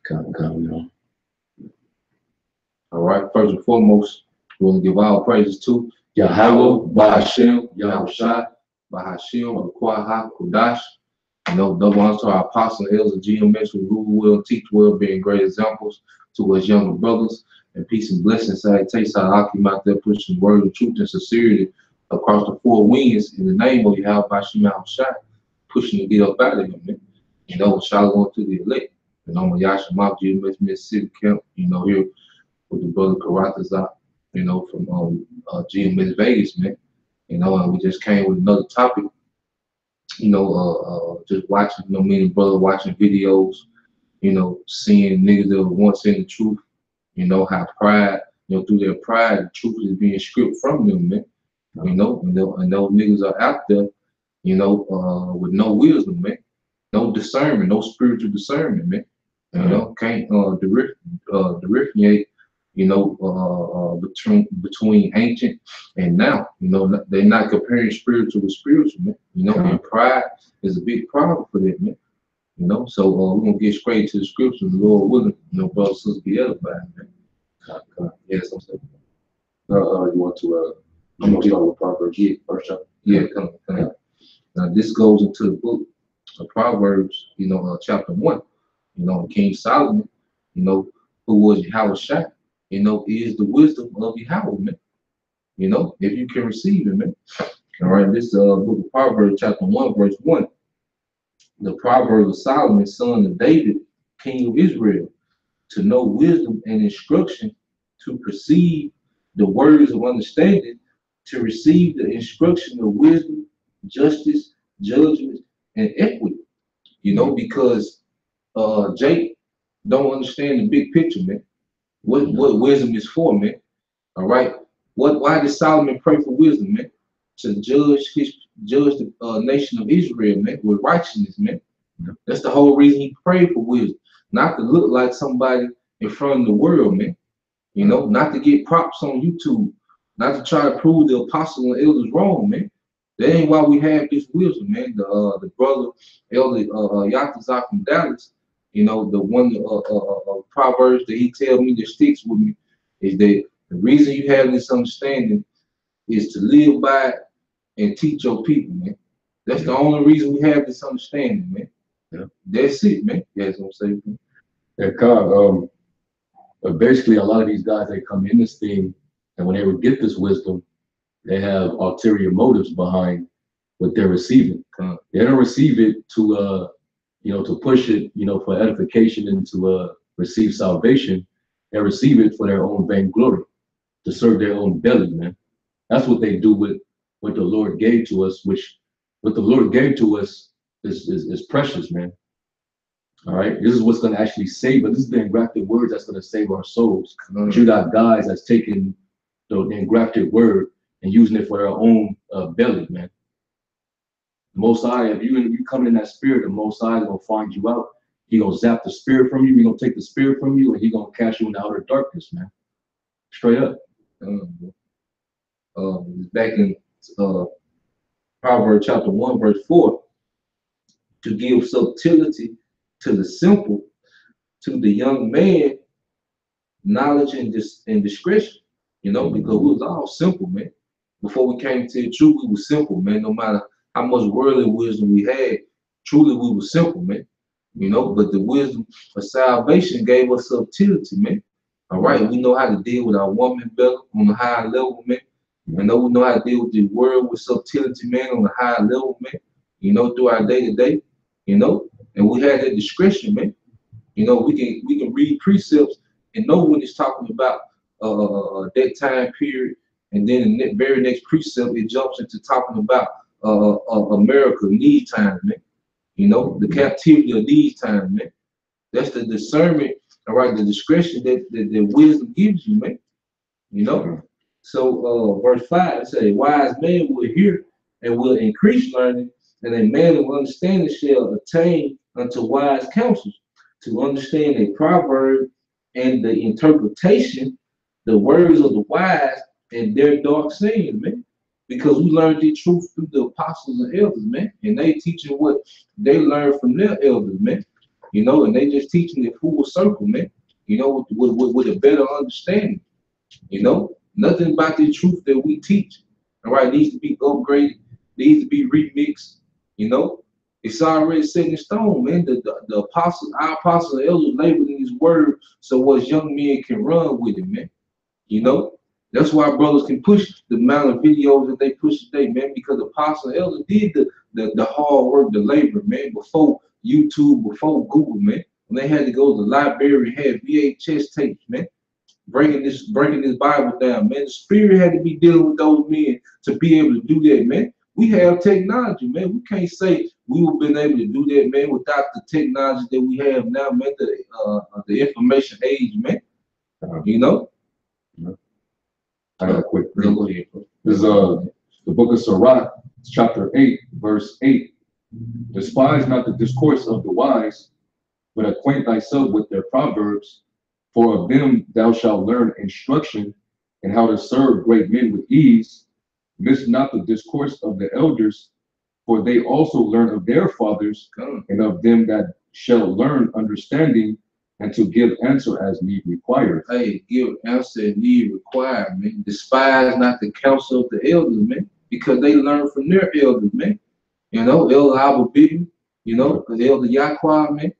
Come on. All right, first and foremost, we want to give all praises to Yahweh, Bahashem, Yahushua, Bahashim, Akwaha, Kudash. Double honors to our apostle elders of GMS who rule well, teach well, being great examples to us younger brothers. And peace and blessings. Salutations to our Akim out there pushing word of truth and sincerity across the four winds in the name of Yahweh, Bahashim, Yahushua, pushing to get up out of him, man. Shalom to the elect. And I'm a Yashimab, GMS Mississippi Camp, here with the brother Karatazar, from GMSVegas, man. And we just came with another topic, just watching, me and brother watching videos, seeing niggas that were once in the truth, how pride, through their pride, the truth is being stripped from them, man. And those niggas are out there, with no wisdom, man. No discernment, no spiritual discernment, man. Can't differentiate, between ancient and now. They're not comparing spiritual with spiritual, man. And pride is a big problem for them, man. So we're gonna get straight to the scriptures, the Lord willing, brothers and sisters be edified, man. Yes, I'm saying. You want to I'm gonna start with Proverbs first chapter. Yeah, come on. Now this goes into the book of Proverbs, chapter 1. King Solomon, who was Yahushua, is the wisdom of Yahweh, man. If you can receive it, man. All right, this book of Proverbs, chapter 1, verse 1. The Proverbs of Solomon, son of David, king of Israel, to know wisdom and instruction, to perceive the words of understanding, to receive the instruction of wisdom, justice, judgment, and equity. Because Jake don't understand the big picture, man. What wisdom is for, man. All right. Why did Solomon pray for wisdom, man? To judge the nation of Israel, man, with righteousness, man. That's the whole reason he prayed for wisdom, not to look like somebody in front of the world, man. Not to get props on YouTube, not to try to prove the apostles and elders wrong, man. That ain't why we have this wisdom, man. The brother Elder Yatazar from Dallas, the one Proverbs that he tells me that sticks with me is that the reason you have this understanding is to live by it and teach your people, man. That's the only reason we have this understanding, man. Yeah. That's it, man. That's what I'm saying. Man. Yeah, God. Basically, a lot of these guys, they come in this thing, and when they would get this wisdom, they have ulterior motives behind what they're receiving. They don't receive it to, to push it, for edification and to receive salvation. They receive it for their own vainglory, to serve their own belly, man. That's what they do with what the Lord gave to us, which what the Lord gave to us is precious, man. All right, this is what's going to actually save us. This is the engrafted words that's going to save our souls. But you got guys that's taking the engrafted word and using it for their own belly, man. The Most High, if you come in that spirit, the Most High is going to find you out. He going to zap the spirit from you. He going to take the spirit from you, and he going to cast you in the outer darkness, man. Straight up. Back in Proverbs chapter 1, verse 4, to give subtlety to the simple, to the young man, knowledge and discretion, because we was all simple, man. Before we came to the truth, we was simple, man. No matter how much worldly wisdom we had, truly we were simple, man. But the wisdom of salvation gave us subtlety, man. All right, we know how to deal with our woman better on a higher level, man. We know how to deal with the world with subtlety, man, on a higher level, man. Through our day to day, and we had that discretion, man. We can read precepts and know when it's talking about that time period, and then in the very next precept it jumps into talking about America in these times, man. The captivity of these times, man. That's the discernment, all right, the discretion that wisdom gives you, man. So verse 5 it says, a wise man will hear and will increase learning, and a man of understanding shall attain unto wise counsels, to understand a proverb and the interpretation, the words of the wise and their dark saying, man. because we learned the truth through the apostles and elders, man. And they teaching what they learned from their elders, man. You know, and they just teaching it full circle, man. You know, with a better understanding. You know, nothing about the truth that we teach, all right, needs to be upgraded, needs to be remixed. You know, it's already set in stone, man. The apostles, our apostles and elders labored in his word so us young men can run with it, man. You know, that's why brothers can push the amount of videos that they push today, man, because the apostles and elders did the hard work, the labor, man, before YouTube, before Google, man. When they had to go to the library and have VHS tapes, man, breaking this Bible down, man. The Spirit had to be dealing with those men to be able to do that, man. We have technology, man. We can't say we would have been able to do that, man, without the technology that we have now, man. The information age, man. You know. I got a quick read. This is the book of Sirach, chapter 8, verse 8. Despise not the discourse of the wise, but acquaint thyself with their proverbs, for of them thou shalt learn instruction and how to serve great men with ease. Miss not the discourse of the elders, for they also learn of their fathers, and of them that shall learn understanding, and to give answer as need required. Hey, give answer as need required, man. Despise not the counsel of the elders, man, because they learn from their elders, man. You know, Elder Abba Biggie, you know, Elder Yaqua, man,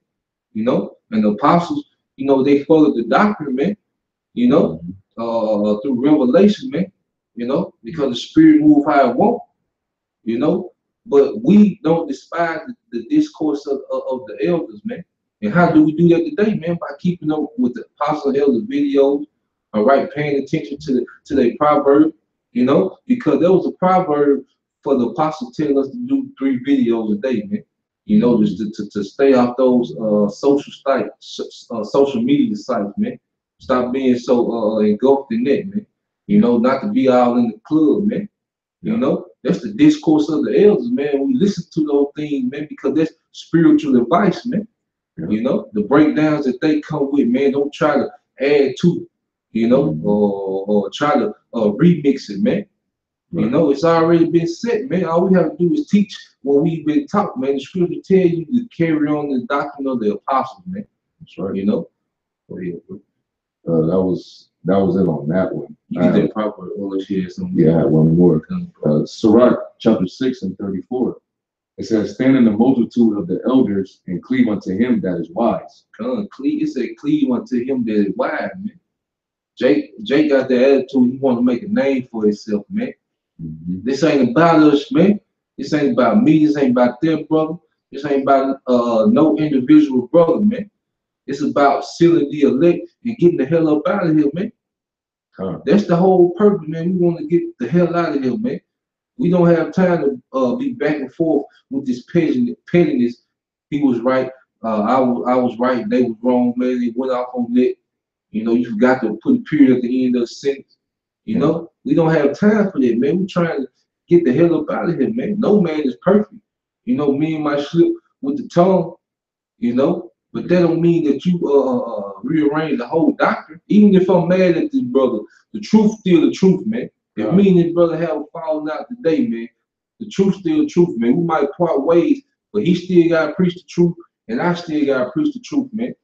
you know, and the apostles, you know, they followed the doctrine, man, you know, through revelation, man, you know, because the Spirit move how it won't, you know, but we don't despise the discourse of the elders, man. And how do we do that today, man? By keeping up with the apostle elder videos, all right, paying attention to their proverb, you know, because there was a proverb for the apostle telling us to do 3 videos a day, man. You know, just to stay off those social media sites, man. Stop being so engulfed in that, man. You know, not to be all in the club, man. You know, that's the discourse of the elders, man. We listen to those things, man, because that's spiritual advice, man. Yeah. You know, the breakdowns that they come with, man, don't try to add to it, you know, or try to remix it, man. Right. You know, it's already been set, man. All we have to do is teach what we've been taught, man. The scripture tell you to carry on the doctrine of the apostles, man. That's right. You know. Go ahead, bro. That was it on that one. You get that proper yeah, I had one more. Sirach chapter 6 and 34. It says, stand in the multitude of the elders and cleave unto him that is wise. It said cleave unto him that is wise, man. Jake got the attitude, he want to make a name for himself, man. This ain't about us, man. This ain't about me. This ain't about them, brother. This ain't about no individual brother, man. It's about sealing the elect and getting the hell up out of here, man. That's the whole purpose, man. We want to get the hell out of here, man. We don't have time to be back and forth with this pettiness. He was right. I was right. They was wrong, man. They went off on that. You know, you forgot to put a period at the end of the sentence. You know, we don't have time for that, man. We're trying to get the hell up out of here, man. No man is perfect. You know, me and my slip with the tongue, you know, but that don't mean that you rearrange the whole doctrine. Even if I'm mad at this brother, the truth still the truth, man. If me and this brother have a falling out today, man, the truth still the truth, man. We might part ways, but he still gotta preach the truth, and I still gotta preach the truth, man.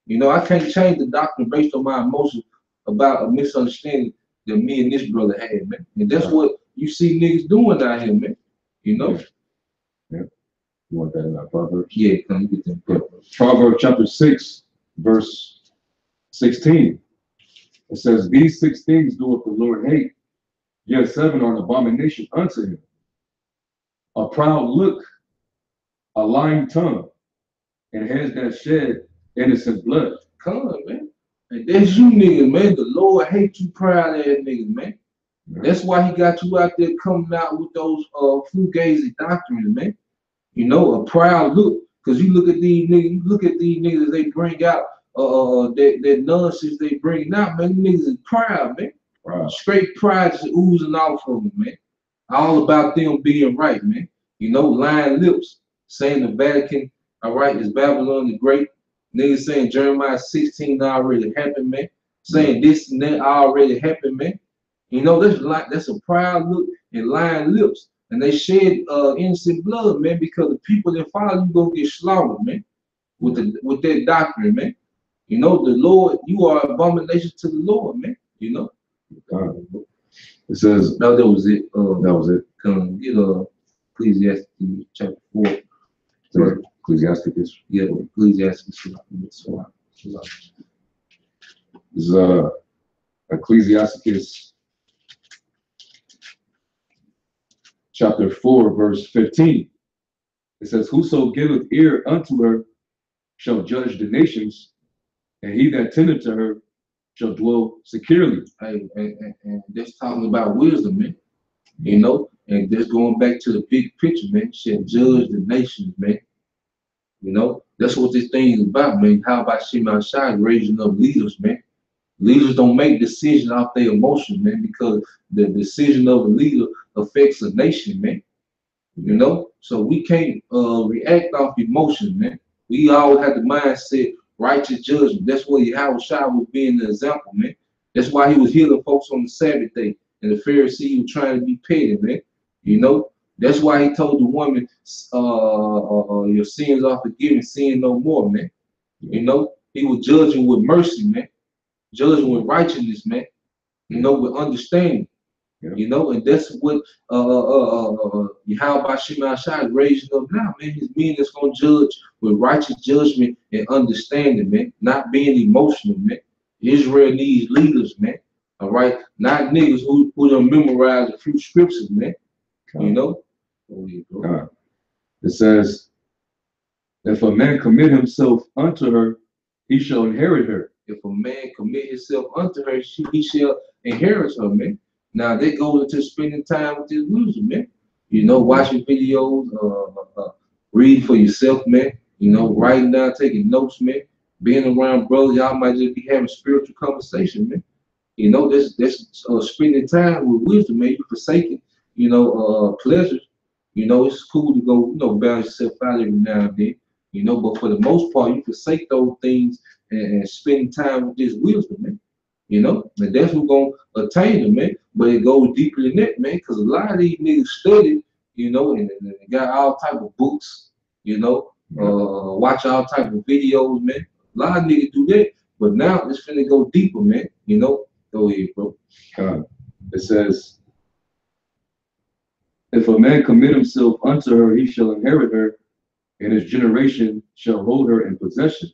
You know, I can't change the doctrine based on my emotions about a misunderstanding that me and this brother had, man. And that's what you see niggas doing out here, man. You know? Yeah. You want that in our Proverbs? Yeah, come get them. Yeah. Proverbs chapter 6, verse 16. It says, these 6 things doeth the Lord hate, yet 7 are an abomination unto him. A proud look, a lying tongue, and hands that shed innocent blood. Come on, man. And that's you niggas, man. The Lord hates you proud ass niggas, man. Yeah. That's why he got you out there coming out with those fugazi doctrines, man. You know, a proud look. Because you look at these niggas, they bring out that nonsense they bring out, man. These niggas is proud, man. Wow. Straight pride is oozing off of them, man. All about them being right, man. You know, lying lips, saying the Vatican, all right, is Babylon the Great. Niggas saying Jeremiah 16 already happened, man. Saying this and that already happened, man. You know, that's a proud look and lying lips. And they shed innocent blood, man, because the people that follow you gonna get slaughtered, man, with that doctrine, man. You know, the Lord, you are abomination to the Lord, man. You know. It says No, that was it. that was it. Get Ecclesiastes chapter 4. Right. Ecclesiastes. Yeah, Ecclesiastes. This is Ecclesiastes chapter 4, verse 15. It says, "Whoso giveth ear unto her shall judge the nations, and he that tendeth to her shall dwell securely." Hey, and that's talking about wisdom, man. You know, and that's going back to the big picture, man. Shall judge the nations, man. You know, that's what this thing is about, man. How about Shema Shai raising up leaders, man? Leaders don't make decisions off their emotions, man, because the decision of a leader affects a nation, man. You know, so we can't react off emotions, man. We always have the mindset, righteous judgment. That's where Yahweh Shai was being the example, man. That's why he was healing folks on the Sabbath day, and the Pharisee was trying to be petty, man. You know, that's why he told the woman, your sins are forgiven, sin no more, man. You know, he was judging with mercy, man, judging with righteousness, man. You know, with understanding. Yeah. You know, and that's what Yahweh Shema Shai is raising up now, man. His men that's gonna judge with righteous judgment and understanding, man. Not being emotional, man. Israel needs leaders, man. All right, not niggas who don't memorize a few scriptures, man. You know. It says, "If a man commit himself unto her, he shall inherit her." If a man commit himself unto her, he shall inherit her, man. Now that goes into spending time with this wisdom, man. You know, watching videos, read for yourself, man. You know, writing down, taking notes, man. Being around brothers, y'all might just be having spiritual conversation, man. You know, that's spending time with wisdom, man. You forsaking, you know, pleasures. You know, it's cool to go, you know, balance yourself out every now and then. You know, but for the most part, you forsake those things and spend time with this wisdom, man. You know, and that's who's gonna attain them, man. But it goes deeper than that, man, because a lot of these niggas study, you know, and they got all type of books, you know, watch all type of videos, man. A lot of niggas do that, but now it's finna go deeper, man. You know, go ahead, bro. It says, "If a man commit himself unto her, he shall inherit her, and his generation shall hold her in possession.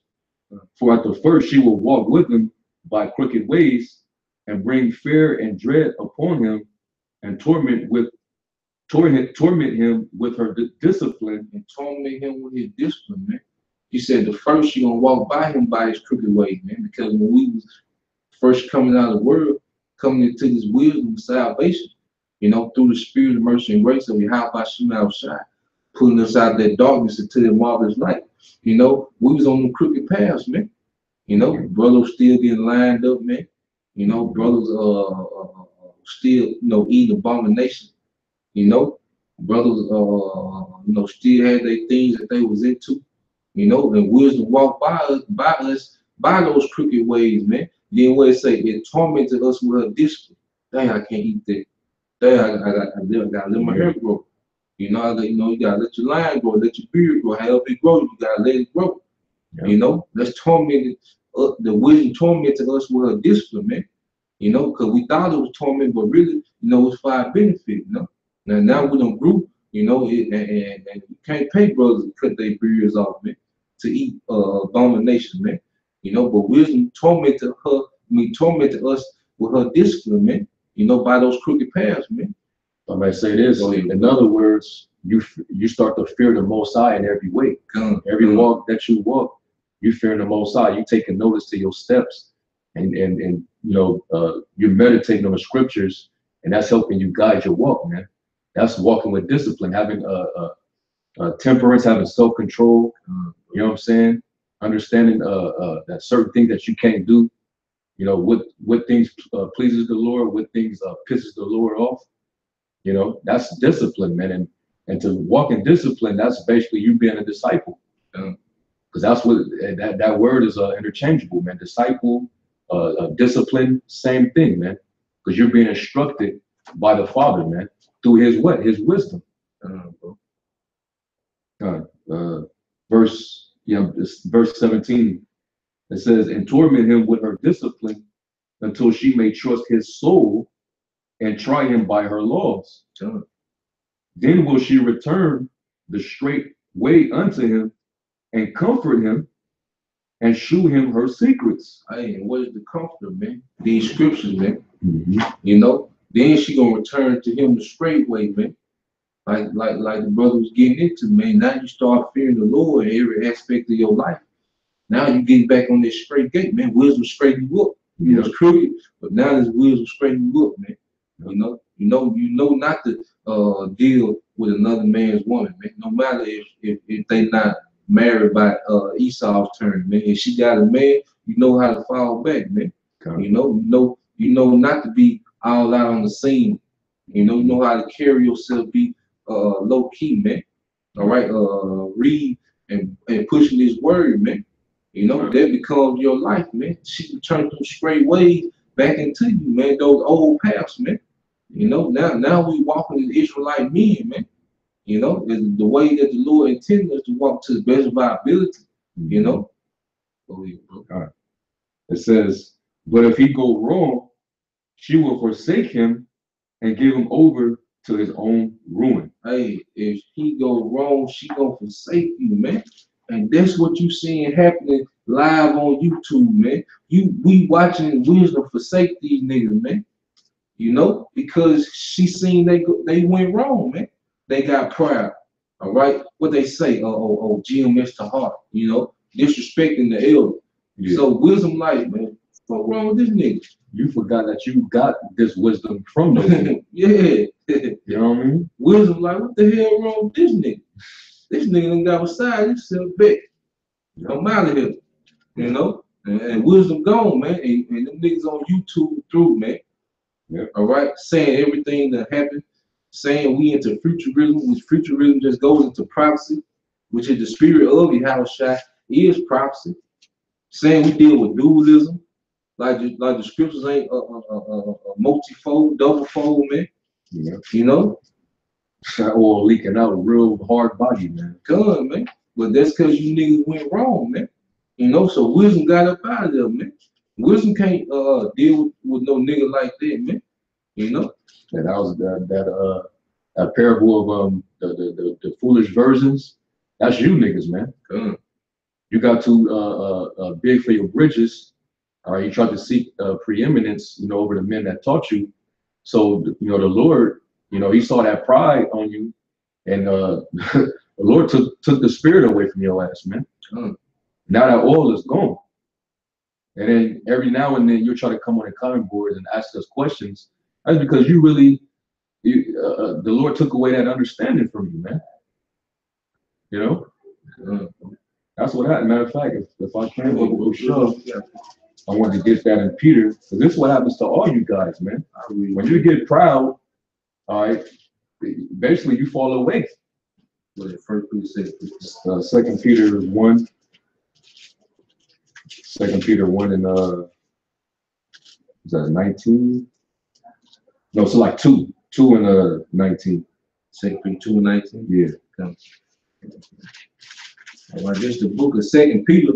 For at the first she will walk with him by crooked ways, and bring fear and dread upon him, and torment him with her discipline." And torment him with his discipline, man. He said the first you're gonna walk by him by his crooked ways, man. Because when we was first coming out of the world, coming into this wisdom of salvation, you know, through the spirit of mercy and grace of Yahweh Shema Shai, pulling us out of that darkness into the marvelous light. You know, we was on the crooked paths, man. You know, brothers still getting lined up, man. You know, brothers still, you know, eating abomination. You know, brothers you know, still had their things that they was into. You know, and wisdom walked by those crooked ways, man. Then what it say, it tormented us with her discipline. Dang, I can't eat that. Dang, I gotta let my hair grow. You know, you gotta let your line grow, let your beard grow. However it grows, you gotta let it grow. Yeah. You know, that's tormented. The wisdom tormented us with her discipline, man. You know, because we thought it was torment, but really, you know, it's for our benefit. You know, now we don't group. You know, and you can't pay brothers to cut their beards off, man, to eat abomination, man. You know, but wisdom tormented us with her discipline, man. You know, by those crooked paths, man. I might say this. In other words, you start to fear the Most High in every way. Every walk that you walk, you fear the Most High. You taking notice to your steps, and you know, you're meditating on the scriptures, and that's helping you guide your walk, man. That's walking with discipline, having temperance, having self-control. You know what I'm saying? Understanding that certain things that you can't do. You know, what things pleases the Lord, what things pisses the Lord off. You know, that's discipline, man. And to walk in discipline, that's basically you being a disciple. Because that's what that word is interchangeable, man. Disciple, discipline, same thing, man. Because you're being instructed by the Father, man. through his what? His wisdom. Bro. Verse 17. It says, and torment him with her discipline until she may trust his soul and try him by her laws. Then will she return the straight way unto him and comfort him and shew him her secrets. Hey, and what is the comfort, man? These scriptures, man. You know, then she gonna return to him the straight way, man. Like the brother was getting into, man. Now you start fearing the Lord in every aspect of your life. Now you get back on this straight gate, man. Wisdom straighten you up. You was crooked, but now this wisdom straighten you up, man. You know not to deal with another man's woman, man. No matter if they not married by Esau's turn, man. If she got a man, you know how to fall back, man. You know not to be all out on the scene. You know how to carry yourself, be low key, man. All right, read and pushing this word, man. You know, that becomes your life, man. She can turn them straight ways back into you, man. Those old paths, man. You know, now we walking as Israelite men, man. You know, the way that the Lord intended us to walk to the best of our ability, you know. All right. It says, but if he go wrong, she will forsake him and give him over to his own ruin. Hey, if he go wrong, she gonna forsake you, man. And that's what you seeing happening live on YouTube, man. We watching wisdom forsake these niggas, man. You know, because she seen they went wrong, man. They got pride. All right, what they say, GMS to heart. You know, disrespecting the elder. Yeah. So wisdom, like, man, what's wrong with this nigga? You forgot that you got this wisdom from those. Yeah. You know what I mean? Wisdom, like, what the hell wrong with this nigga? This nigga done got beside himself back. I'm out of here. You know? And wisdom gone, man. And them niggas on YouTube through, man. Yep. All right? Saying everything that happened. Saying we into futurism, which futurism just goes into prophecy, which is the spirit of Yahushua is prophecy. Saying we deal with dualism, like the scriptures ain't multifold, double-fold, man. Yeah. You know? That oil leaking out, real hard body, man. Good, man. But that's because you niggas went wrong, man. You know, so wisdom got up out of there, man. Wisdom can't deal with no nigga like that, man. You know? And that was that parable of the foolish virgins. That's you niggas, man. You got too big for your bridges. All right, you tried to seek preeminence, you know, over the men that taught you. So you know the Lord, you know, he saw that pride on you, and the Lord took the spirit away from your ass, man. Now that oil is gone. And then every now and then you try to come on the comment boards and ask us questions. That's because you really, the Lord took away that understanding from you, man. You know? That's what happened. Matter of fact, if I can, I want to get that in Peter, because this is what happens to all you guys, man. When you get proud, all right, basically you fall away. First Peter 2 Peter 1. 2 Peter 1 and is that 19? No, so like 2 and 19. 2 Peter 2 and 19? Yeah. All right, this is the book of 2 Peter,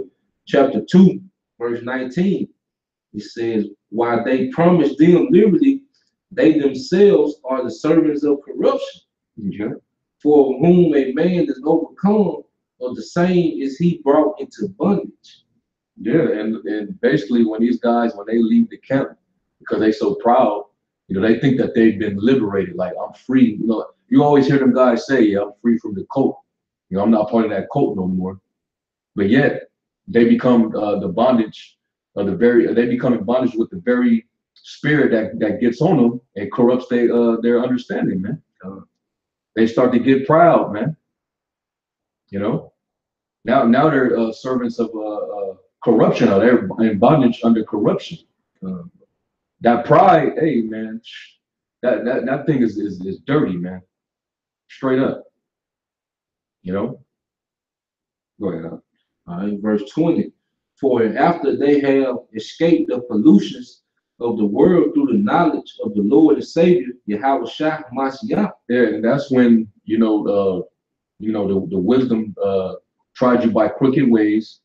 chapter 2, verse 19. It says, while they promise them liberty, they themselves are the servants of corruption. Okay. For whom a man is overcome, or the same is he brought into bondage. Yeah, and basically when these guys, when they leave the camp, because they so proud, you know, they think that they've been liberated, like I'm free. You know, you always hear them guys say, yeah, I'm free from the cult. You know, I'm not part of that cult no more. But yet they become the bondage of they become in bondage with the very spirit that gets on them and corrupts their understanding, man. They start to get proud, man. You know, now they're servants of corruption. They're in bondage under corruption. That pride, hey man, that thing is dirty, man. Straight up. You know. Go ahead. All right, verse 20. For after they have escaped the pollutions of the world through the knowledge of the Lord and Savior, Yahweh Shah Mashiach. Yeah, and that's when the wisdom tried you by crooked ways,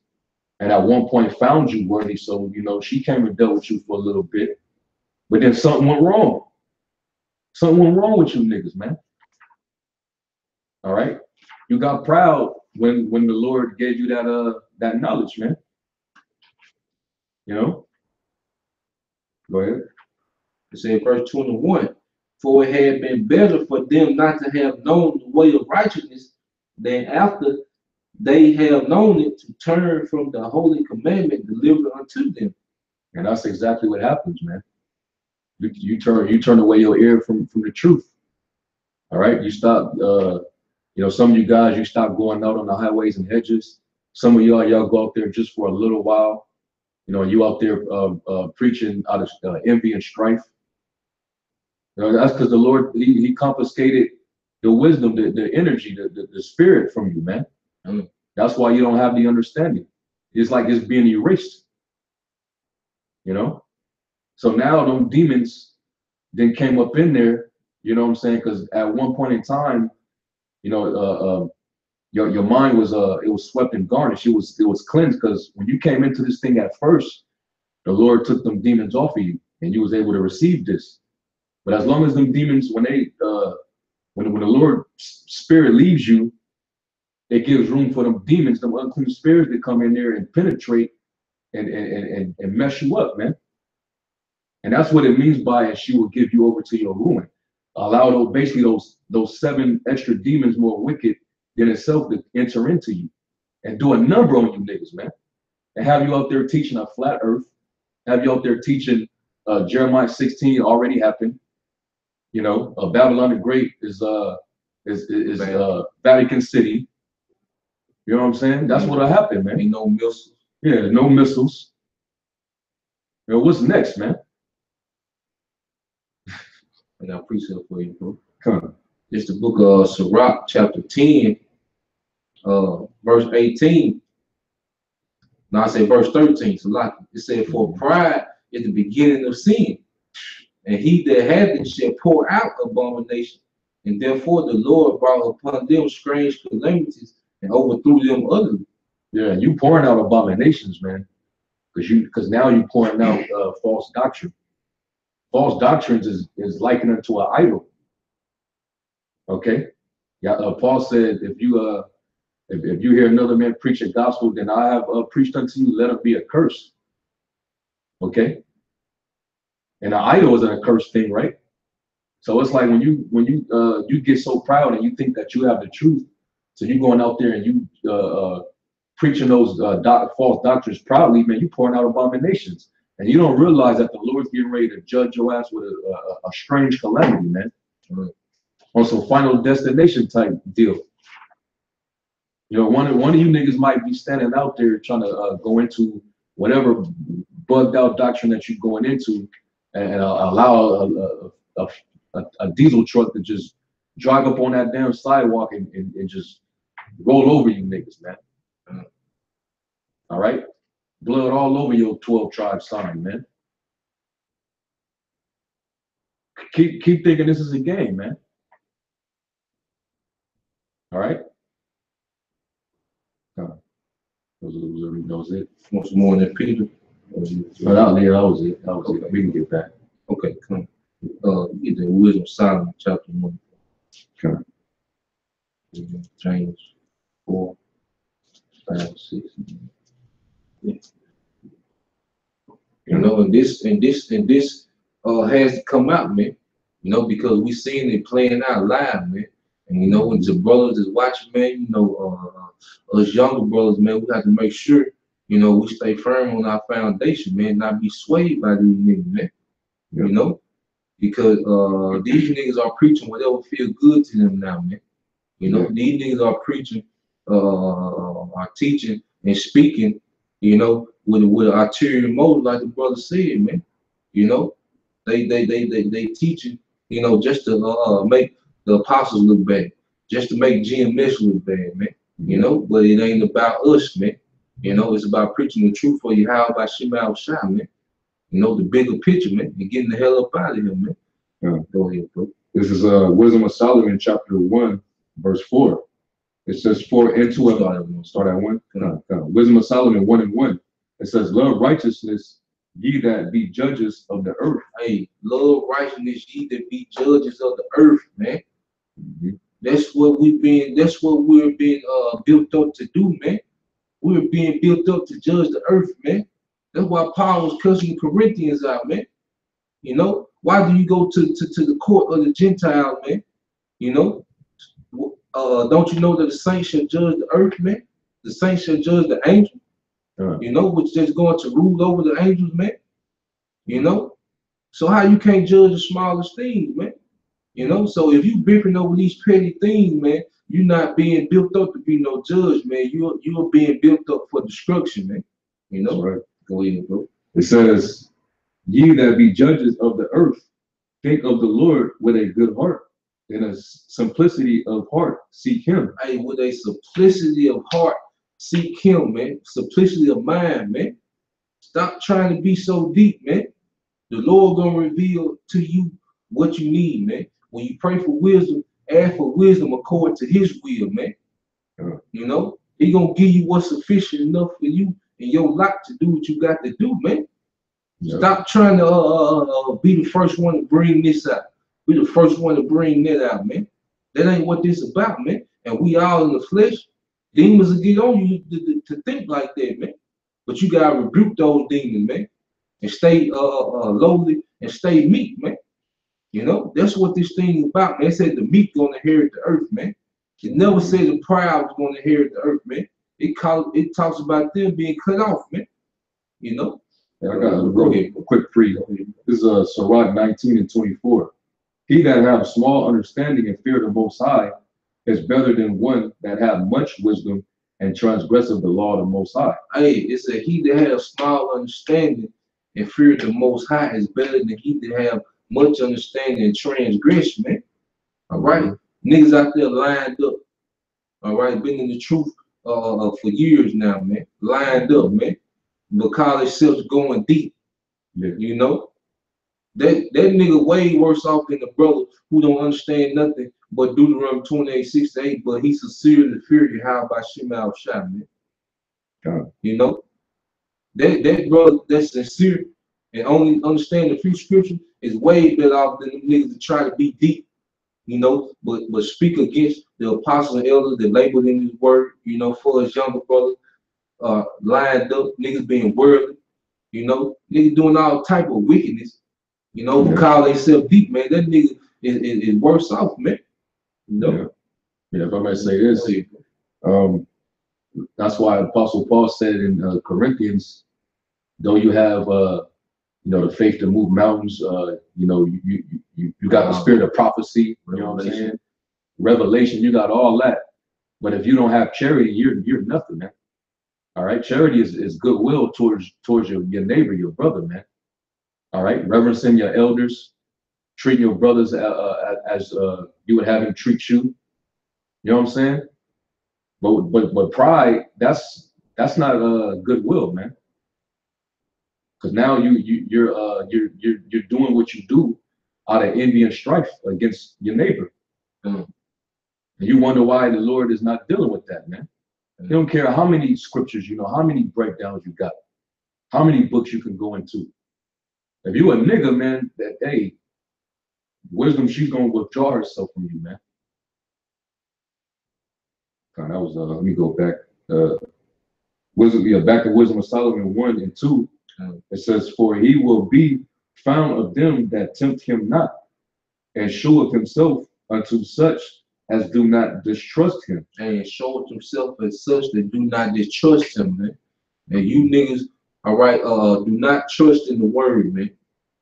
and at one point found you worthy. So she came and dealt with you for a little bit, but then something went wrong. Something went wrong with you niggas, man. All right, you got proud when the Lord gave you that knowledge, man. Go ahead. It said, verse 21, for it had been better for them not to have known the way of righteousness than after they have known it to turn from the holy commandment delivered unto them. And that's exactly what happens, man. You turn away your ear from the truth. All right, you stop. Some of you guys, you stop going out on the highways and hedges. Some of y'all go out there just for a little while. You out there preaching out of envy and strife. That's because the Lord he confiscated the wisdom, the energy, the spirit from you, man. That's why you don't have the understanding. It's like it's being erased. So now them demons then came up in there. You know what I'm saying? Because at one point in time, your mind was it was swept and garnished. It was cleansed, because when you came into this thing at first, the Lord took them demons off of you, and you was able to receive this. But as long as them demons, when the Lord Spirit leaves you, it gives room for them demons, them unclean spirits, to come in there and penetrate and mess you up, man. And that's what it means by, and she will give you over to your ruin. Allow those 7 extra demons more wicked than itself to enter into you and do a number on you niggas, man. And have you out there teaching a flat earth, have you out there teaching Jeremiah 16 already happened. Babylon the Great is Vatican City. You know what I'm saying? That's what'll happen, man. Ain't no missiles. Yeah, no missiles. What's next, man? I got a precept for you, bro. Come on. It's the book of Sirach, chapter 10, verse 18. Now I say verse 13. So like it said, for pride is the beginning of sin, and he that hath it shall pour out abomination. And therefore the Lord brought upon them strange calamities and overthrew them utterly. Yeah, you pouring out abominations, man. Because now you're pouring out false doctrine. False doctrines is likened unto an idol. Okay? Yeah, Paul said, if you hear another man preach a gospel, then I have preached unto you, let it be accursed. Okay? And an idol is an accursed thing, right? So it's like when you get so proud and you think that you have the truth, so you're going out there and you preaching those false doctrines proudly, man, you pouring out abominations. And you don't realize that the Lord's getting ready to judge your ass with a strange calamity, man. On some final destination type deal. One of you niggas might be standing out there trying to go into whatever bugged out doctrine that you're going into, and allow a diesel truck to just drive up on that damn sidewalk and just roll over you niggas, man. All right? Blood all over your 12 tribe sign, man. Keep thinking this is a game, man. All right? That was it. What's more than Peter? That was it. Okay. We can get back. Okay, come on. Get the Wisdom of Solomon, chapter 1. Okay. James 4, 5, 6. Yeah. And this has to come out, man. Because we seen it playing out live, man. And when the brothers is watching, man, us younger brothers, man, we have to make sure, we stay firm on our foundation, man, not be swayed by these niggas, man. Because these niggas are preaching whatever feel good to them now, man. These niggas are preaching, are teaching and speaking, with an ulterior motive, like the brother said, man. They teaching, just to make the apostles look bad, just to make GMS look bad, man. But it ain't about us, man. It's about preaching the truth for you. How about Shema Shah, man? You know, the bigger picture, man, and getting the hell up out of here, man. Yeah. Go ahead, bro. This is Wisdom of Solomon, chapter 1, verse 4. It says, "For into a start at 1. Wisdom of Solomon 1 and 1. It says, love righteousness, ye that be judges of the earth." Hey, love righteousness, ye that be judges of the earth, man. Mm-hmm. That's what we're being built up to do, man. We're being built up to judge the earth, man. That's why Paul was cussing the Corinthians out, man. You know, why do you go to the court of the Gentiles, man? You know, don't you know that the saints shall judge the earth, man? The saints shall judge the angels, you know, which is going to rule over the angels, man. You know, so how you can't judge the smallest things, man? You know, so if you bickering over these petty things, man, you're not being built up to be no judge, man. You're being built up for destruction, man. You know, right. Go ahead, bro. It says, ye that be judges of the earth, think of the Lord with a good heart, and a simplicity of heart, seek him. Hey, with a simplicity of heart, seek him, man. Simplicity of mind, man. Stop trying to be so deep, man. The Lord gonna reveal to you what you need, man. When you pray for wisdom, ask for wisdom according to his will, man. You know, he gonna give you what's sufficient enough for you and your life to do what you got to do, man. Stop trying to be the first one to bring this out. Be the first one to bring that out, man. That ain't what this about, man. And we all in the flesh. Demons will get on you to think like that, man. But you gotta rebuke those demons, man, and stay lowly and stay meek, man. You know, that's what this thing is about, man. It said the meek gonna inherit the earth, man. It never said the proud was gonna inherit the earth, man. It talks about them being cut off, man. You know. Yeah, I got a quick free. This is Sirach 19 and 24. He that have small understanding and fear the Most High is better than one that have much wisdom and transgressive the law of the Most High. Hey, it said he that have small understanding and fear the Most High is better than he that have much understanding and transgression, man. All right, niggas out there lined up. All right, been in the truth for years now, man. Lined up, man. Because themselves going deep. Yeah. You know, that nigga way worse off than the brother who don't understand nothing but Deuteronomy 28:6-8, but he sincerely fear you. How about Shema Shah, man? You know, that brother that's sincere and only understand a few scriptures is way better off than them niggas that try to be deep, you know, but speak against the apostles and elders that labeled in his word, you know, for his younger brother, lined up, niggas being worldly, you know, niggas doing all type of wickedness, you know, call themselves deep, man. That nigga is worse off, man. You know? Yeah, if I might say this, that's why Apostle Paul said in Corinthians, though you have you know, the faith to move mountains, you know, you got the spirit of prophecy, you know what I'm saying? Revelation, you got all that. But if you don't have charity, you're nothing, man. All right, charity is goodwill towards your neighbor, your brother, man. All right, reverencing your elders, treating your brothers as you would have him treat you. You know what I'm saying? But pride, that's not goodwill, man. Because now you're doing what you do out of envy and strife against your neighbor. And you wonder why the Lord is not dealing with that, man. You don't care how many scriptures you know, how many breakdowns you got, how many books you can go into. If you a nigga, man, that hey, wisdom, she's gonna withdraw herself from you, man. God, that was let me go back. Wisdom, yeah, back to Wisdom of Solomon 1 and 2. It says, for he will be found of them that tempt him not, and showeth himself unto such as do not distrust him. And showeth himself as such that do not distrust him, man. And you niggas, all right, do not trust in the word, man.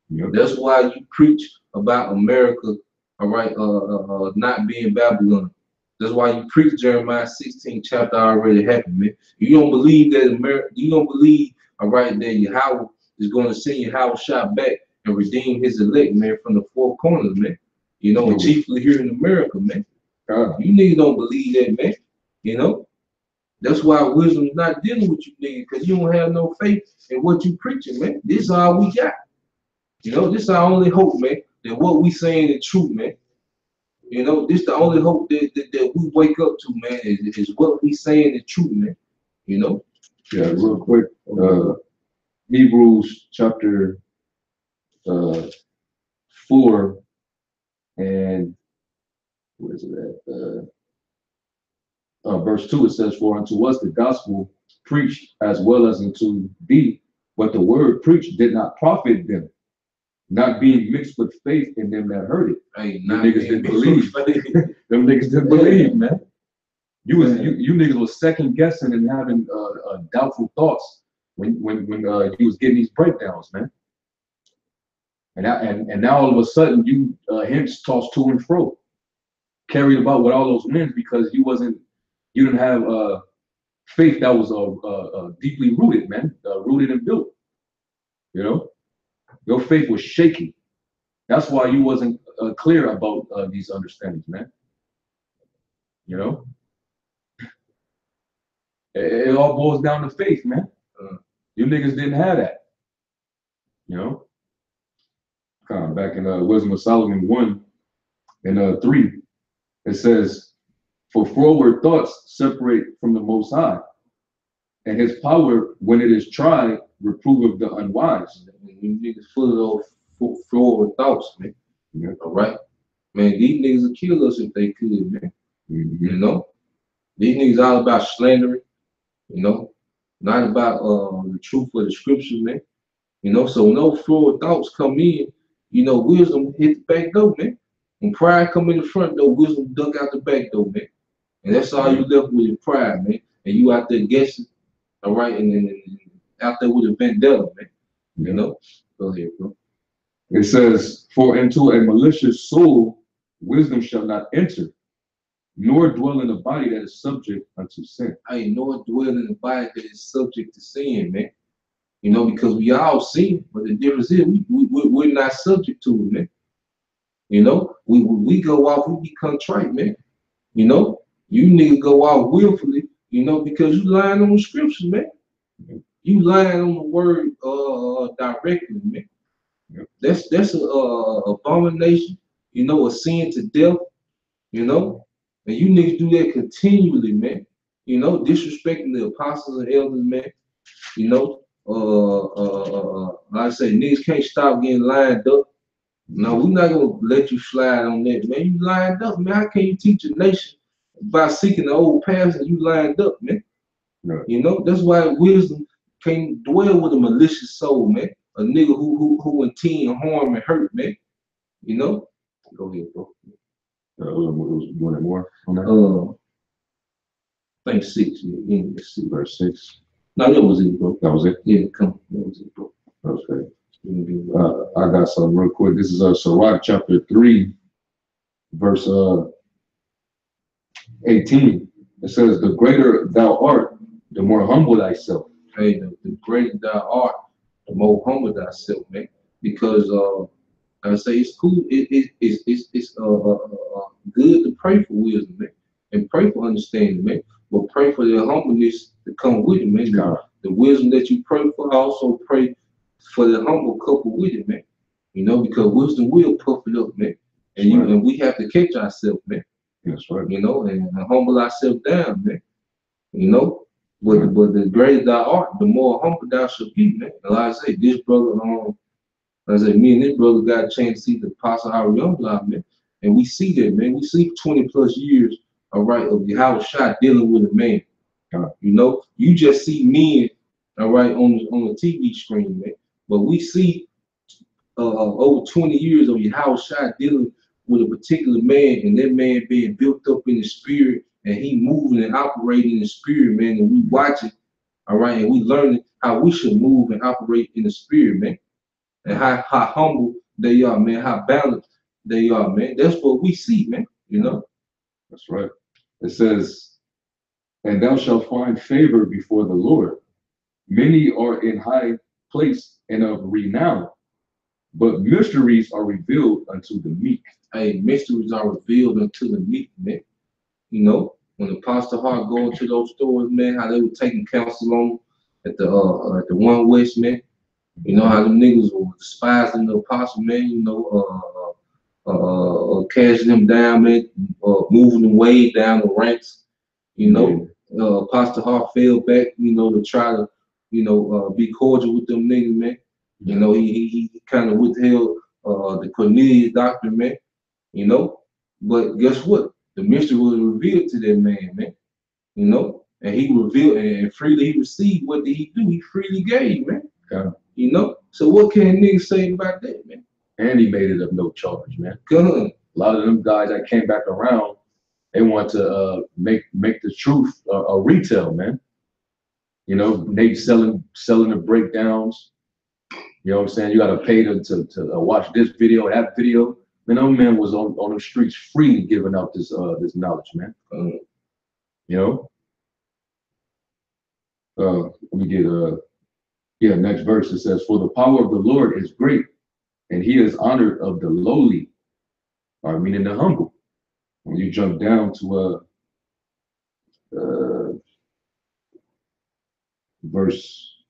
Yep. That's why you preach about America, all right, not being Babylon. That's why you preach Jeremiah 16 chapter already happened, man. You don't believe that America, you don't believe, all right, that Yahweh is going to send Yahweh shot back and redeem his elect, man, from the four corners, man. You know, and chiefly here in America, man. You niggas don't believe that, man. You know? That's why wisdom's not dealing with you niggas, because you don't have no faith in what you preaching, man. This is all we got. You know, this is our only hope, man, that what we saying is true, man. You know, this the only hope that we wake up to, man, is what we saying is true, man. You know? Yeah, real quick. Hebrews chapter 4 and where is it at? Verse 2, it says, "For unto us the gospel preached as well as unto thee, but the word preached did not profit them, not being mixed with faith in them that heard it." Hey, Them niggas didn't believe. Them niggas didn't believe, man. You niggas was second guessing and having doubtful thoughts when you was getting these breakdowns, man. And now all of a sudden you hints tossed to and fro, carried about with all those winds because you didn't have faith that was deeply rooted, man, rooted and built. You know, your faith was shaky. That's why you wasn't clear about these understandings, man. You know, it all boils down to faith, man. You niggas didn't have that. You know, kind of back in Wisdom of Solomon 1 and 3, it says, "For forward thoughts separate from the Most High, and His power, when it is tried, reproveth the unwise." You niggas full of those forward thoughts, man. Yeah. All right, man. These niggas would kill us if they could, man. You know, these niggas all about slandering. You know, not about the truth of the scriptures, man. You know, so when those forward thoughts come in, you know, wisdom hit the back door, man. When pride come in the front door, wisdom duck out the back door, man. And that's all you left with is pride, man. And you out there guessing, all right, and out there with a vendetta, man. You know? Go ahead, bro. It says, "For into a malicious soul wisdom shall not enter, nor dwell in a body that is subject unto sin." I nor dwell in a body that is subject to sin, man. You know, because we all sin, but the difference is we're not subject to it, man. You know, we go off, we be contrite, man. You know, you niggas go off willfully, you know, because you lying on the scriptures, man. You lying on the word directly, man. That's a abomination, you know, a sin to death, you know. And you niggas do that continually, man. You know, disrespecting the apostles and elders, man. You know, like I say, niggas can't stop getting lined up. No, we're not gonna let you slide on that, man. You lined up, man. How can you teach a nation by seeking the old past and you lined up, man? Right. You know, that's why wisdom can't dwell with a malicious soul, man. A nigga who intend harm and hurt, man. You know? Go ahead, bro. Was doing it more on that? I think 6, yeah. Let's see. Verse 6. No, that was it, bro. That was it? Yeah, come. That was it, bro. Okay. I got something real quick. This is Sirach chapter 3, verse 18. It says, "The greater thou art, the more humble thyself." Hey, the greater thou art, the more humble thyself, man. Because I say it's cool. It's good to pray for wisdom, man, and pray for understanding, man. But pray for the humbleness to come with it, man. The wisdom that you pray for, also pray for the humble couple with it, man. You know, because wisdom will puff it up, man. And and we have to catch ourselves, man. That's right. You know, and humble ourselves down, man. You know, but the greater thou art, the more humble thou shalt be, man. And like I say, this brother, I say, me and this brother got a chance to see the Apostle Ariana, man. And we see that, man. We see 20 plus years, all right, of Yahweh Shai dealing with a man. You know, you just see men, all right, on the TV screen, man. But we see over 20 years of Yahweh Shai dealing with a particular man, and that man being built up in the spirit, and he moving and operating in the spirit, man. And we watching, all right, and we learning how we should move and operate in the spirit, man. And how humble they are, man, how balanced they are, man. That's what we see, man, you know? That's right. It says, "And thou shalt find favor before the Lord. Many are in high place and of renown, but mysteries are revealed unto the meek." Hey, mysteries are revealed unto the meek, man. You know? when Apostle Hart go into those stores, man, how they were taking counsel on at the One West, man. You know how them niggas were despising the apostle, man. You know, cashing them down, man, moving them way down the ranks. You know, Apostle Hart fell back, you know, to try to, you know, be cordial with them niggas, man. You know, he kind of withheld the Cornelius doctrine, man. You know, but guess what? The mystery was revealed to that man, man. You know, and he revealed and freely he received. What did he do? He freely gave, man. Yeah. You know, so what can niggas say about that, man? And he made it of no charge, man. Good. A lot of them guys that came back around, they want to make the truth a retail, man. You know, Nate selling the breakdowns. You know what I'm saying? You got to pay to watch this video, that video. Man, old man was on the streets freely giving out this knowledge, man. You know, we get next verse. It says, "For the power of the Lord is great, and He is honored of the lowly," or meaning the humble. When you jump down to verse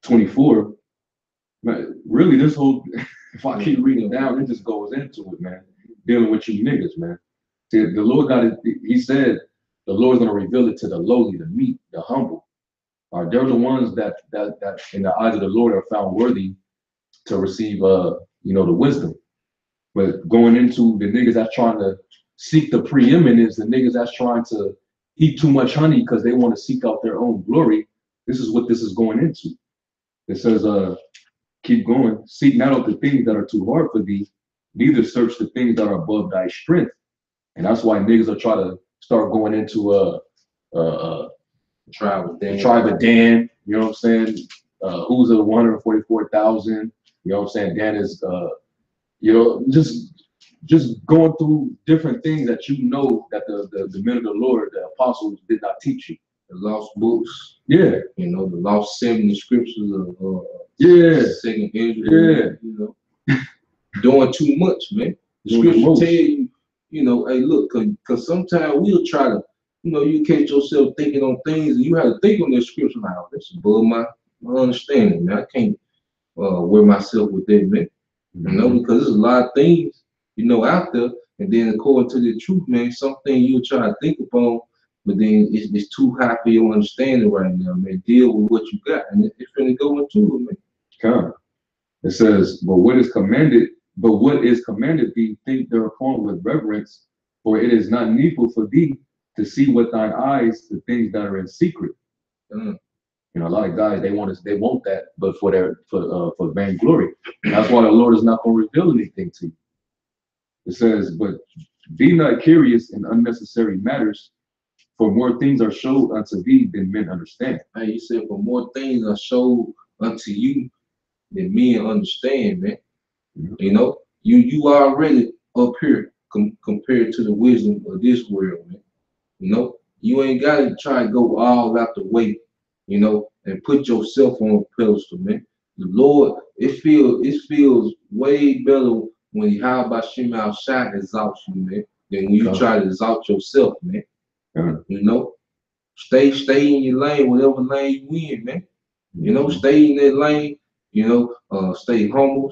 24, man, really this whole, if I keep reading down, it just goes into it, man. Dealing with you niggas, man. See, the Lord got it. He said the Lord's gonna reveal it to the lowly, the meek, the humble. They're the ones that in the eyes of the Lord are found worthy to receive, you know, the wisdom. But going into the niggas that's trying to seek the preeminence, the niggas that's trying to eat too much honey because they want to seek out their own glory, this is what this is going into. It says, keep going, seek not out the things that are too hard for thee, neither search the things that are above thy strength. And that's why niggas are trying to start going into Tribe of Dan, you know what I'm saying? Who's a 144,000? You know what I'm saying? Dan is, you know, just going through different things that you know that the men of the Lord, the apostles, did not teach you. The lost books, yeah. You know, the lost 70 scriptures of Second Israel. Yeah. You know, doing too much, man. The scripture tell you, you know, hey, look, cause sometimes we'll try to, you know, you catch yourself thinking on things, and you have to think on that scripture now. That's above my understanding, man. I can't wear myself with that, man. You know, because there's a lot of things, you know, out there, and then according to the truth, man, something you'll try to think upon, but then it's too high for your understanding right now, man. Deal with what you got, and it's finna go into it, man. Come. It says, but what is commanded thee, think thereupon with reverence, for it is not needful for thee to see with thine eyes the things that are in secret. You know, a lot of guys they want that, but for vainglory. That's why the Lord is not going to reveal anything to you. It says, but be not curious in unnecessary matters, for more things are showed unto thee than men understand. Hey, you said, for more things are showed unto you than men understand, man. You know, you already up here compared to the wisdom of this world, man. You know, you ain't got to try to go all out the way, you know, and put yourself on a pedestal, man. The Lord, it feels way better when Yahweh Shem Al Shai exalts you, man, than when you try to exalt yourself, man. You know, stay in your lane, whatever lane you in, man. You know, stay in that lane. You know, stay humble,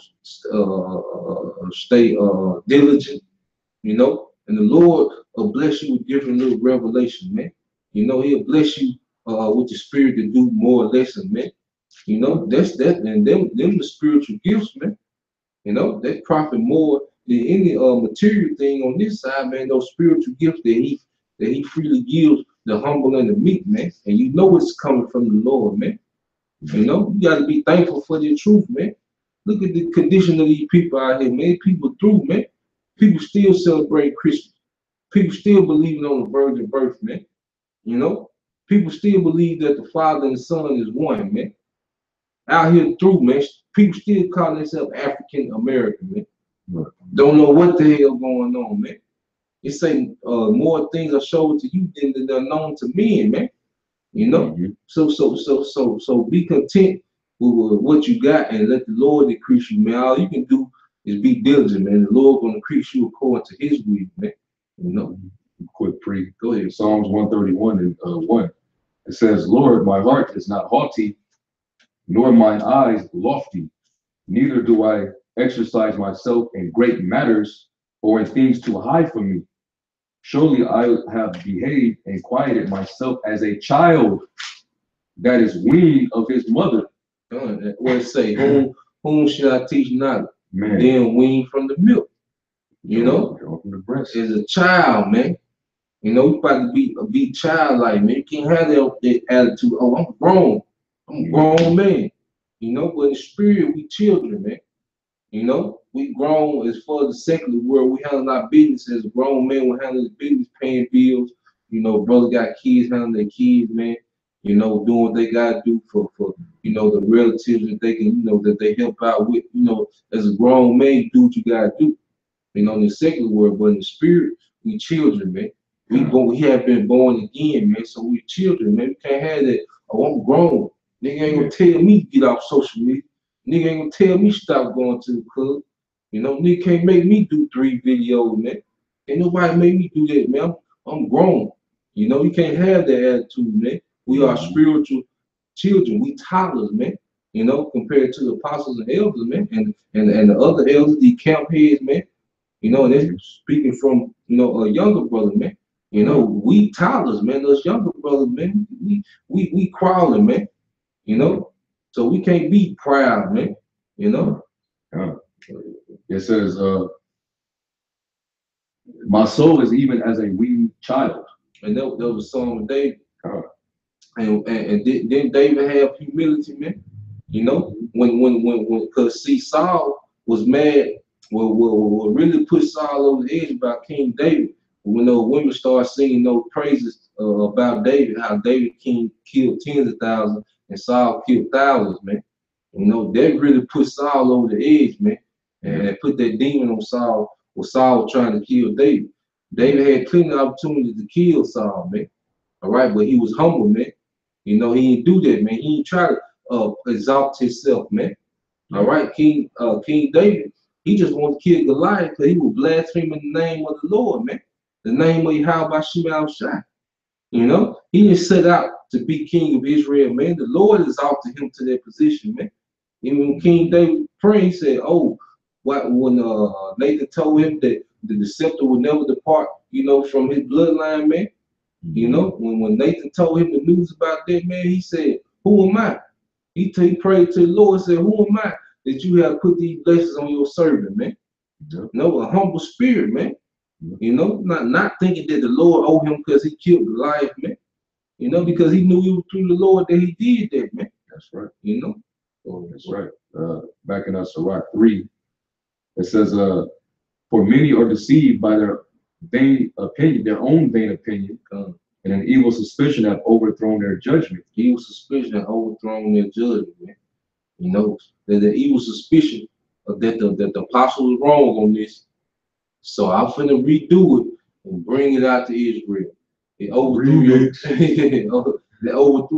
stay diligent. You know, and the Lord will bless you with different little revelations, man. You know, He'll bless you with the spirit to do more lessons, man. You know, that's that, and them the spiritual gifts, man. You know, that profit more than any material thing on this side, man. Those spiritual gifts that He freely gives the humble and the meek, man. And you know it's coming from the Lord, man. You know, you got to be thankful for the truth, man. Look at the condition of these people out here, man. People through, man. People still celebrate Christmas. People still believing on the virgin birth, man. You know, people still believe that the Father and the Son is one, man. Out here through, man. People still call themselves African American, man. Don't know what the hell going on, man. It say more things are shown to you than they're known to men, man. You know, so be content with what you got and let the Lord increase you, man. All you can do is be diligent, man. The Lord gonna increase you according to His will, man. You know. quick pre. Go ahead. Psalms 131 and 1. It says, Lord, my heart is not haughty, nor mine eyes lofty. Neither do I exercise myself in great matters or in things too high for me. Surely I have behaved and quieted myself as a child that is weaned of his mother. What it say? Whom should I teach knowledge? Man, Then wean from the milk. You know, from the breast. as a child, man. You know, you about to be childlike, man. You can't have that attitude. Oh, I'm grown. I'm a grown man. You know, but in spirit, we children, man. You know, we grown as far as the secular world. We handle our business as grown men. We handle the business, paying bills. You know, brother got kids, handling their kids, man. You know, doing what they gotta do for you know the relatives that they can, you know, that they help out with. You know, as a grown man, you do what you gotta do. You know, in the secular world, but in the spirit, we children, man. We have been born again, man. So we children, man. We can't have that. Oh, I'm grown. Nigga ain't gonna tell me to get off social media. Nigga ain't gonna tell me stop going to the club. You know, nigga can't make me do 3 videos, man. Ain't nobody make me do that, man. I'm grown. You know, you can't have that attitude, man. We are spiritual children. We toddlers, man. You know, compared to the apostles and elders, man, and the other elders, the camp heads, man. You know, and they're speaking from, you know, a younger brother, man. You know, we toddlers, man. Those younger brothers, man. We crawling, man. You know, so we can't be proud, man. You know. It says, my soul is even as a weaned child. And that was a song of David. And didn't David have humility, man? You know, because see, Saul was mad. What really put Saul over the edge about King David, when those women started singing those praises about David, how David King killed tens of thousands and Saul killed thousands, man. You know, that really put Saul over the edge, man, and put that demon on Saul. With Saul trying to kill David. David had plenty of opportunities to kill Saul, man. All right, but he was humble, man. You know, he didn't do that, man. He didn't try to exalt himself, man. All right, King David, he just wanted to kill Goliath because he was blaspheming the name of the Lord, man. The name of Yahweh Shai. You know, he didn't set out to be king of Israel, man. The Lord exalted him to that position, man. Even when King David prayed, he said, "Oh, when Nathan told him that the scepter would never depart, you know, from his bloodline, man." You know, when Nathan told him the news about that, man, he said, "Who am I?" He prayed to the Lord and said, "Who am I that you have put these blessings on your servant, man?" You know, a humble spirit, man. You know, not thinking that the Lord owed him because he killed Goliath, man. You know, because he knew it was through the Lord that he did that, man. That's right. You know? Oh, that's right. Back in us, Sirach 3, it says, for many are deceived by their vain opinion, their own vain opinion, and an evil suspicion have overthrown their judgment. Evil suspicion have overthrown their judgment, man. You know, that the evil suspicion of that the apostle was wrong on this. So I'm finna redo it and bring it out to Israel. It overthrew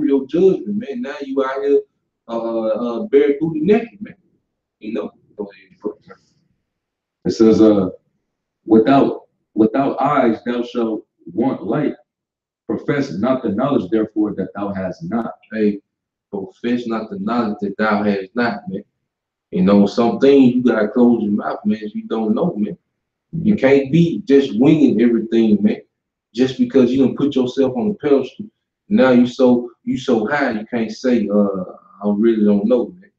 your judgment, man. Now you out here bare booty naked, man. You know. It says, without eyes thou shalt want light. Profess not the knowledge, therefore, that thou hast not. Hey, profess not the knowledge that thou hast not, man. You know, some things you gotta close your mouth, man, if you don't know, man. You can't be just winging everything, man. Just because you don't put yourself on the pedestal, now you so high, you can't say, I really don't know, man.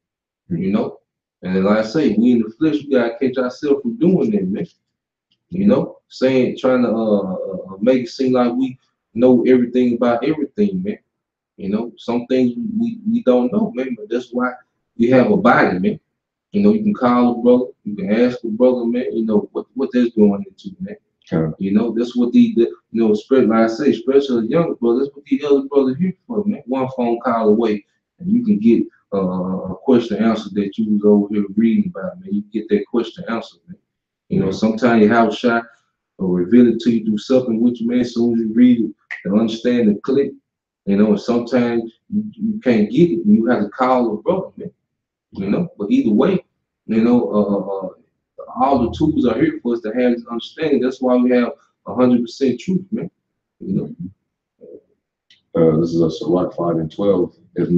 You know? And then, like I say, we in the flesh, we gotta catch ourselves from doing that, man. You know, trying to make it seem like we know everything about everything, man. You know, some things we don't know, man, but that's why we have a body, man. You know, you can call a brother, you can ask a brother, man, you know, what that's going into, man. Sure. You know, that's what you know, like I say, especially the younger brothers, that's what the elder brothers here for, man. One phone call away, and you can get a question answered that you was over here reading about, man. You get that question answered, man. You know, sometimes your house shot or reveal it to you through something with you, man. As soon as you read it, to understand the click, you know, and sometimes you can't get it, and you have to call a brother, man. You know, but either way, you know, all the tools are here for us to have this understanding. That's why we have 100% truth, man. You know. This is a Sirach 5:12. If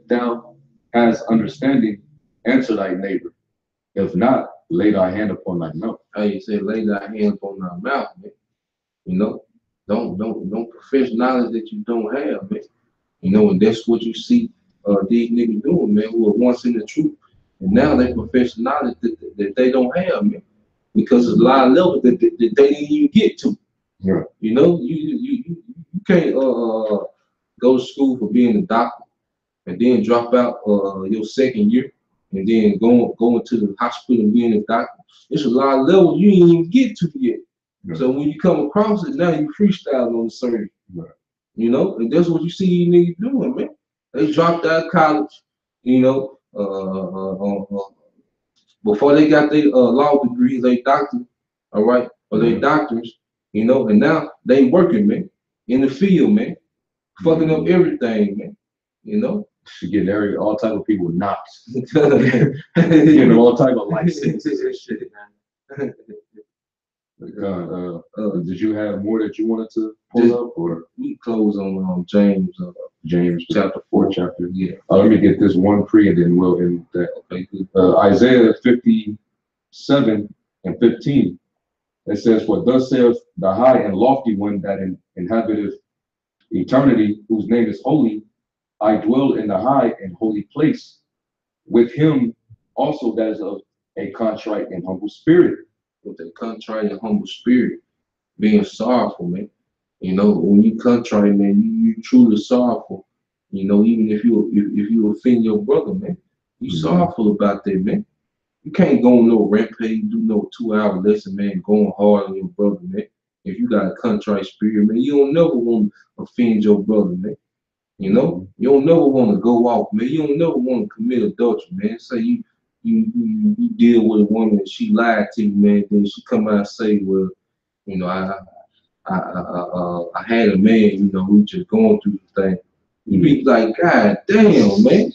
thou has understanding, answer thy neighbor. If not, lay thy hand upon thy mouth. How you say, lay thy hand upon thy mouth, man. You know, don't profess knowledge that you don't have, man. You know, and that's what you see these niggas doing, man, who are once in the truth. And now they profess knowledge that they don't have, man. Because there's a lot of levels that they didn't even get to. Yeah. You know, you can't go to school for being a doctor and then drop out your second year and then go into the hospital and being a doctor. It's a lot of levels you ain't even get to yet. Yeah. So when you come across it, now you freestyle on the surgery. Right. You know, and that's what you see these niggas doing, man. They dropped out of college, you know, before they got their law degrees, they doctors, all right, or they doctors, you know, and now they working, man, in the field, man, fucking up everything, man, you know. Getting all type of people knocked, getting all type of licenses and shit, man. Did you have more that you wanted to pull up, or we close on James chapter 4 chapter? Yeah. Let me get this one pre, and then we'll end that. Okay. Isaiah 57:15. It says, "For thus saith the high and lofty one that inhabiteth eternity, whose name is holy. I dwell in the high and holy place, with him also that is of a contrite and humble spirit." With a contrite and humble spirit, being sorrowful, man. You know, when you contrite, man, you truly sorrowful. You know, even if you offend your brother, man, you sorrowful about that, man. You can't go on no rampage, do no 2-hour lesson, man, going hard on your brother, man. If you got a contrite spirit, man, you don't never want to offend your brother, man. You know, you don't never want to go off, man. You don't never want to commit adultery, man. Say you deal with a woman and she lied to you, man. Then she come out and say, well, you know, I had a man, you know, who just going through the thing. You be like, God damn, man.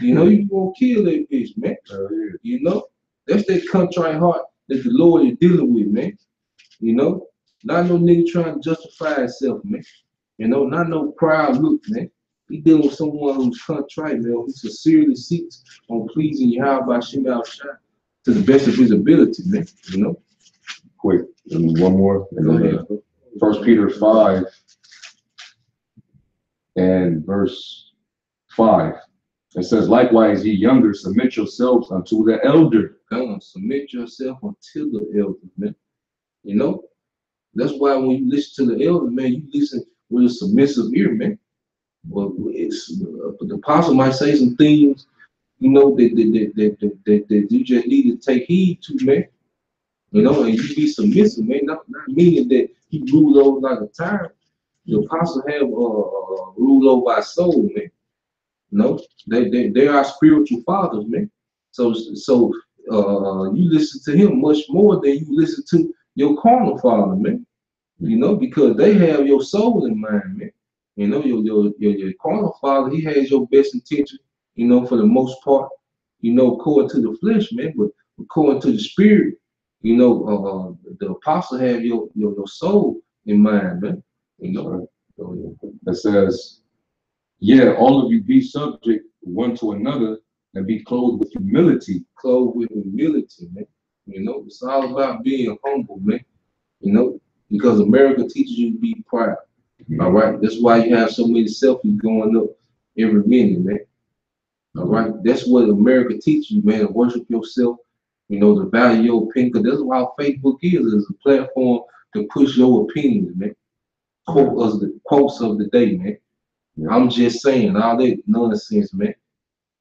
You know, you gonna kill that bitch, man. Yeah. You know, that's that contrite heart that the Lord is dealing with, man. You know, not no nigga trying to justify himself, man. You know, not no proud look, man. He dealing with someone who's contrite, man, who sincerely seeks on pleasing Yahweh Shema Shai to the best of his ability, man. You know. Quick, one more. And 1 Peter 5:5. It says, "Likewise, ye younger, submit yourselves unto the elder." Come on, submit yourself unto the elder, man. You know, that's why when you listen to the elder, man, you listen with a submissive ear, man. Well, the apostle might say some things, you know, that you just need to take heed to, man. You know, and you be submissive, man. Not meaning that he rule over like a tyrant. The apostle have rule over our soul, man. You know, they are spiritual fathers, man. So you listen to him much more than you listen to your carnal father, man. You know, because they have your soul in mind, man. You know, your carnal father, he has your best intention, you know, for the most part, you know, according to the flesh, man, but according to the spirit, you know, the apostle have your soul in mind, man. You know. It says, "Yeah, all of you be subject one to another and be clothed with humility." Clothed with humility, man. You know, it's all about being humble, man. You know, because America teaches you to be proud. All right, that's why you have so many selfies going up every minute, man. All right, that's what America teaches you, man. To worship yourself, you know, to value your opinion. Because that's why Facebook is a platform to push your opinions, man. Quotes of the day, man. Yeah. I'm just saying all that nonsense, man.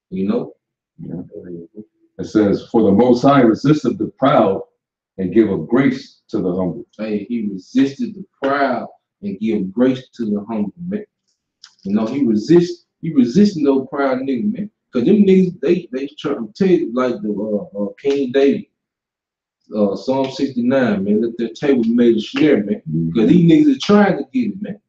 You know. Yeah. It says, "For the Most High resisteth the proud and giveth grace to the humble." Hey, he resisted the proud and give grace to the humble, man. You know, he resisting those proud niggas, man. Cause them niggas, they try to tell you like the King David, Psalm 69, man. That their table made a snare, man. Cause these niggas are trying to get it, man.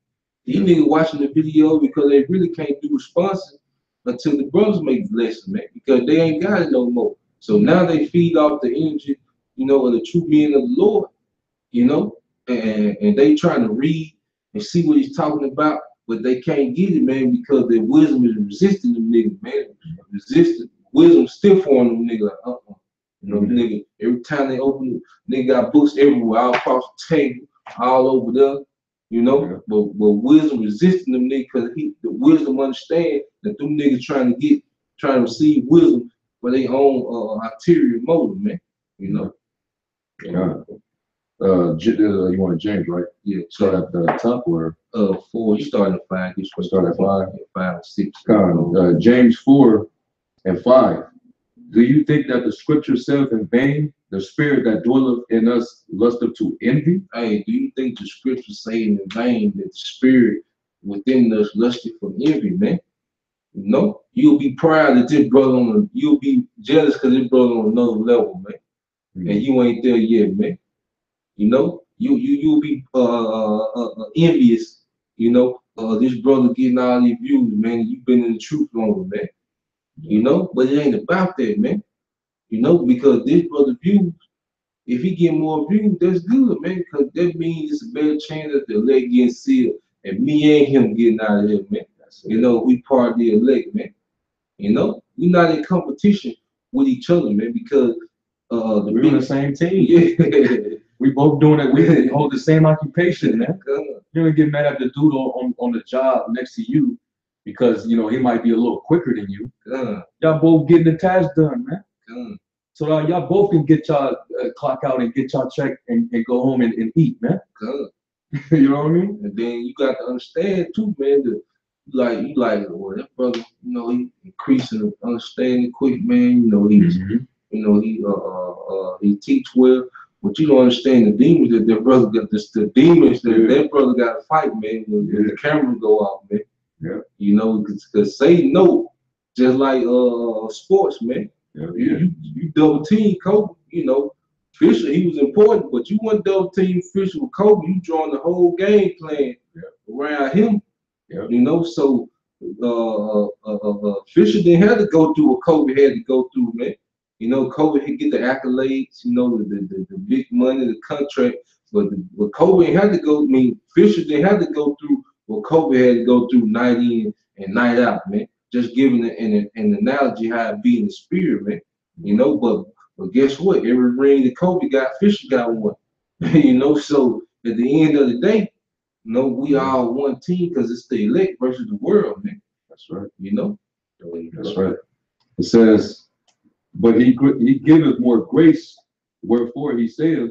These niggas watching the video because they really can't do responses until the brothers make the lesson, man. Because they ain't got it no more. So now they feed off the energy, you know, of the true being of the Lord. you know, and they trying to read and see what he's talking about, but they can't get it, man, because their wisdom is resisting them niggas, man. Resisting wisdom still for them niggas, like, you know, nigga. Every time they open it, nigga got books everywhere, all across the table, all over there, you know. But wisdom resisting them niggas because the wisdom understand that them niggas trying to receive wisdom for their own ulterior motive, man. You know. You wanted James, right? Yeah. Start at the top or 4. You start at 5. You start at 5. 5, 6. James 4 and 5. Do you think that the scripture says in vain, the spirit that dwelleth in us lusteth to envy? Hey, do you think the scripture saying in vain that the spirit within us lusted for envy, man? No, you'll be proud that this brother you'll be jealous because this brother on another level, man. And you ain't there yet, man. You know, you'll be envious, you know, this brother getting all these views, man. You've been in the truth longer, man. You know, but it ain't about that, man. You know, because this brother views, if he get more views, that's good, man, because that means it's a better chance that the elect getting sealed and me and him getting out of here, man. You know, we part of the elect, man. You know, we're not in competition with each other, man, because we're on the same team. Yeah. We both doing it. We hold the same occupation, man. You're gonna get mad at the dude on the job next to you because you know he might be a little quicker than you. Y'all both getting the task done, man. So y'all both can get y'all clock out and get y'all check and go home and eat, man. You know what I mean? And then you got to understand too, man. That you like, well, that brother, you know, he increasing understanding quick, man. You know, he teach well. But you don't understand the demons that their brother got. The demons that that brother got to fight, man. When the camera go off, man. Yeah. You know, because Satan know, just like sports, man. You double team Kobe. You know, Fisher he was important, but you weren't double team Fisher with Kobe. You drawing the whole game plan around him. You know, so Fisher didn't have to go through what Kobe had to go through, man. You know, Kobe he get the accolades, you know, the big money, the contract, but what Kobe ain't had to go. I mean, Fisher didn't have to go through what Kobe had to go through night in and night out, man. Just giving an analogy how it be in the spirit, man. You know, but guess what? Every ring that Kobe got, Fisher got one. You know, so at the end of the day, you know, we all one team because it's the elect versus the world, man. That's right. You know. That's right. It says, but he giveth more grace, wherefore he saith,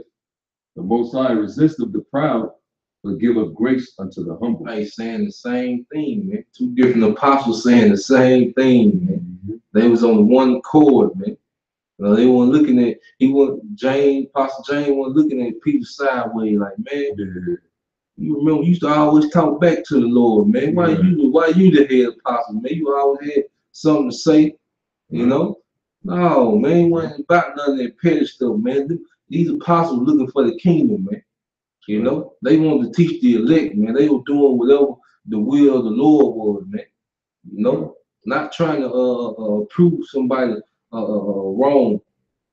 the Most High resisteth the proud, but giveth grace unto the humble. Hey, saying the same thing, man. 2 different apostles saying the same thing, man. They was on one accord, man. They weren't looking at Apostle James wasn't looking at Peter sideways, like, man. You remember you used to always talk back to the Lord, man. Why you the head apostle, man? You always had something to say, you know? No, man, it wasn't about none of that petty stuff, man. These apostles looking for the kingdom, man. You know, they wanted to teach the elect, man. They were doing whatever the will of the Lord was, man. You know, not trying to prove somebody wrong.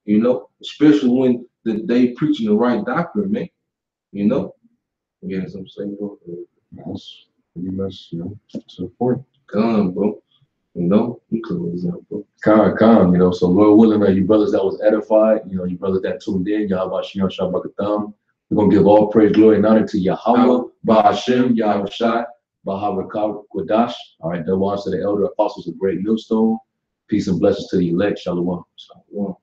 You know, especially when they preaching the right doctrine, man. You know, yes, I'm saying, that's pretty much, you know, support. Come, bro. You know, you close out, bro. Come, you know. So Lord willing, you brothers that was edified, you know, you brothers that tuned in, Yahweh Shem Shabakatam. We're gonna give all praise, glory, and honor to Yahweh, Ba'ashem, Yahweh Shai, Baharakah Quadash. All right, that was to the elder apostles of Great Millstone. Peace and blessings to the elect. Shalom. Shalom.